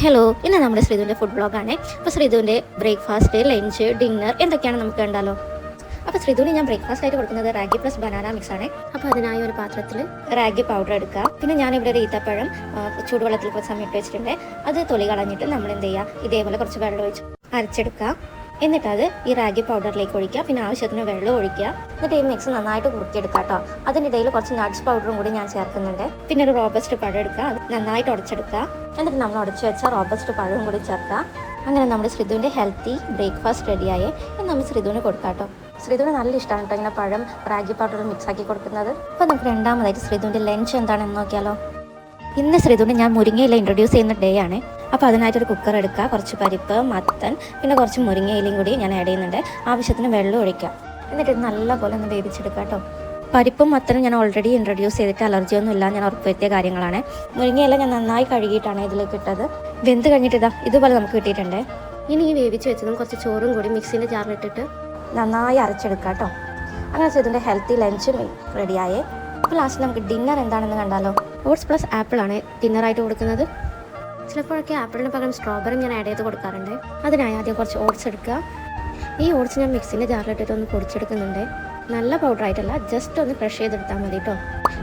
Hello, ഇന്ന് നമ്മുടെ ശ്രീധുവിൻ്റെ food ബ്ലോഗാണ്. അപ്പോൾ ശ്രീധുവിൻ്റെ ബ്രേക്ക്ഫാസ്റ്റ്, ലഞ്ച്, ഡിന്നർ എന്തൊക്കെയാണ് നമുക്ക് കണ്ടാലോ. അപ്പോൾ ശ്രീധുവിന് ഞാൻ ബ്രേക്ക്ഫാസ്റ്റ് ആയിട്ട് കൊടുക്കുന്നത് റാഗി പ്ലസ് ബനാന മിക്സ് ആണ്. അപ്പോൾ അതിനായി ഒരു പാത്രത്തിൽ റാഗി പൗഡർ എടുക്കുക. പിന്നെ ഞാനിവിടെ ഒരു ഈത്തപ്പഴം ചൂടുവെള്ളത്തിൽ കുറച്ച് സമയം ഇട്ട് വെച്ചിട്ടുണ്ട്. അത് തൊലി കളഞ്ഞിട്ട് നമ്മൾ എന്ത് ചെയ്യുക, ഇതേപോലെ കുറച്ച് വെള്ളം ഒഴിച്ച് അരച്ചെടുക്കുക. എന്നിട്ട് അത് ഈ റാഗി പൗഡറിലേക്ക് ഒഴിക്കുക. പിന്നെ ആവശ്യത്തിന് വെള്ളം ഒഴിക്കുക. എന്നിട്ട് ഈ മിക്സ് നന്നായിട്ട് കുറുക്കിയെടുക്കുക കേട്ടോ. അതിനിടയിൽ കുറച്ച് നട്ട്സ് പൗഡറും കൂടി ഞാൻ ചേർക്കുന്നുണ്ട്. പിന്നെ ഒരു റോബസ്റ്റ് പഴം എടുക്കുക, അത് നന്നായിട്ട് ഉടച്ചെടുക്കുക. എന്നിട്ട് നമ്മൾ ഉടച്ചു വെച്ച റോബസ്റ്റ് പഴവും കൂടി ചേർക്കുക. അങ്ങനെ നമ്മുടെ ശ്രീധുവിൻ്റെ ഹെൽത്തി ബ്രേക്ക്ഫാസ്റ്റ് റെഡിയായി. നമ്മൾ ശ്രീധുവിന് കൊടുക്കാം കേട്ടോ. ശ്രീധുവിന് നല്ല ഇഷ്ടമാണ് കേട്ടോ ഇങ്ങനെ പഴം റാഗി പൗഡർ മിക്സ് ആക്കി കൊടുക്കുന്നത്. അപ്പോൾ നമുക്ക് രണ്ടാമതായിട്ട് ശ്രീധുവിൻ്റെ ലഞ്ച് എന്താണെന്ന് നോക്കിയാലോ. ഇന്ന് ശ്രീധുവിന് ഞാൻ മുരിങ്ങയില ഇൻട്രൊഡ്യൂസ് ചെയ്യുന്ന ഡേ ആണ്. അപ്പോൾ അതിനായിട്ടൊരു കുക്കർ എടുക്കുക, കുറച്ച് പരിപ്പ്, മത്തൻ, പിന്നെ കുറച്ച് മുരിങ്ങയിലയും കൂടി ഞാൻ ആഡ് ചെയ്യുന്നുണ്ട്. ആവശ്യത്തിന് വെള്ളം ഒഴിക്കുക. എന്നിട്ട് ഇത് നല്ലപോലെ ഒന്ന് വേവിച്ചെടുക്കുക കേട്ടോ. പരിപ്പും മത്തനും ഞാൻ ഓൾറെഡി ഇൻട്രൊഡ്യൂസ് ചെയ്തിട്ട് അലർജിയൊന്നും ഇല്ല, ഞാൻ ഉറപ്പുവരുത്തിയ കാര്യങ്ങളാണ്. മുരിങ്ങയില ഞാൻ നന്നായി കഴുകിയിട്ടാണ് ഇതിലേക്ക് ഇട്ടത്. വെന്ത് കഴിഞ്ഞിട്ട് ഇതുപോലെ നമുക്ക് കിട്ടിയിട്ടുണ്ട്. ഇനി ഈ വേവിച്ച് വെച്ചതും കുറച്ച് ചോറും കൂടി മിക്സിൻ്റെ ജാറിലിട്ടിട്ട് നന്നായി അരച്ചെടുക്കുക കേട്ടോ. അങ്ങനെ ഇതിൻ്റെ ഹെൽത്തി ലഞ്ച് റെഡിയായേ. അപ്പോൾ ലാസ്റ്റ് നമുക്ക് ഡിന്നർ എന്താണെന്ന് കണ്ടാലോ. ഓട്സ് പ്ലസ് ആപ്പിൾ ആണ് ഡിന്നറായിട്ട് കൊടുക്കുന്നത്. ചിലപ്പോഴൊക്കെ ആപ്പിളിന് പകരം സ്ട്രോബെറി ഞാൻ ആഡ് ചെയ്ത് കൊടുക്കാറുണ്ട്. അതിനായി ആദ്യം കുറച്ച് ഓട്സ് എടുക്കുക. ഈ ഓട്സ് ഞാൻ മിക്സിൻ്റെ ജാറിലിട്ടിട്ട് ഒന്ന് പൊടിച്ചെടുക്കുന്നുണ്ട്. നല്ല പൗഡറായിട്ടല്ല, ജസ്റ്റ് ഒന്ന് ക്രഷ് ചെയ്തെടുത്താൽ മതി കേട്ടോ.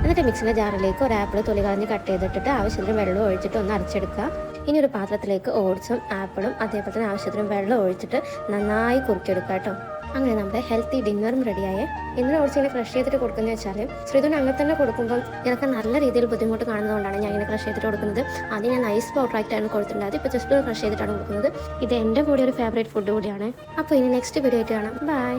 എന്നിട്ട് മിക്സിൻ്റെ ജാറിലേക്ക് ഒരു ആപ്പിൾ തൊലി കളഞ്ഞ് കട്ട് ചെയ്തിട്ടിട്ട് ആവശ്യത്തിന് വെള്ളം ഒഴിച്ചിട്ട് ഒന്ന് അരച്ചെടുക്കുക. ഇനി ഒരു പാത്രത്തിലേക്ക് ഓട്സും ആപ്പിളും അതേപോലെ തന്നെ ആവശ്യത്തിന് വെള്ളം ഒഴിച്ചിട്ട് നന്നായി കുറുക്കിയെടുക്കുക കേട്ടോ. അങ്ങനെ നമ്മുടെ ഹെൽത്തി ഡിന്നറും റെഡിയായേ. ഇന്ന് ഓട്സ് ഇങ്ങനെ ക്രഷ് ചെയ്തിട്ട് കൊടുക്കുന്നത് വെച്ചാൽ ശ്രീധുവിന് അങ്ങനെ തന്നെ കൊടുക്കുമ്പോൾ എനിക്ക് നല്ല രീതിയിൽ ബുദ്ധിമുട്ട് കാണുന്നതുകൊണ്ടാണ് ഞാൻ ഇങ്ങനെ ക്രഷ് ചെയ്തിട്ട് കൊടുക്കുന്നത്. ആദ്യം ഞാൻ നൈസ് പൗഡറായിട്ടാണ് കൊടുത്തിട്ടുണ്ടായത്, ഇപ്പോൾ ജസ്റ്റ് ക്രഷ് ചെയ്തിട്ടാണ് കൊടുക്കുന്നത്. ഇത് എൻ്റെ കൂടെ ഒരു ഫേവറേറ്റ് ഫുഡ് കൂടിയാണ്. അപ്പോൾ ഇനി നെക്സ്റ്റ് വീഡിയോ ആയിട്ട് കാണാം. ബൈ.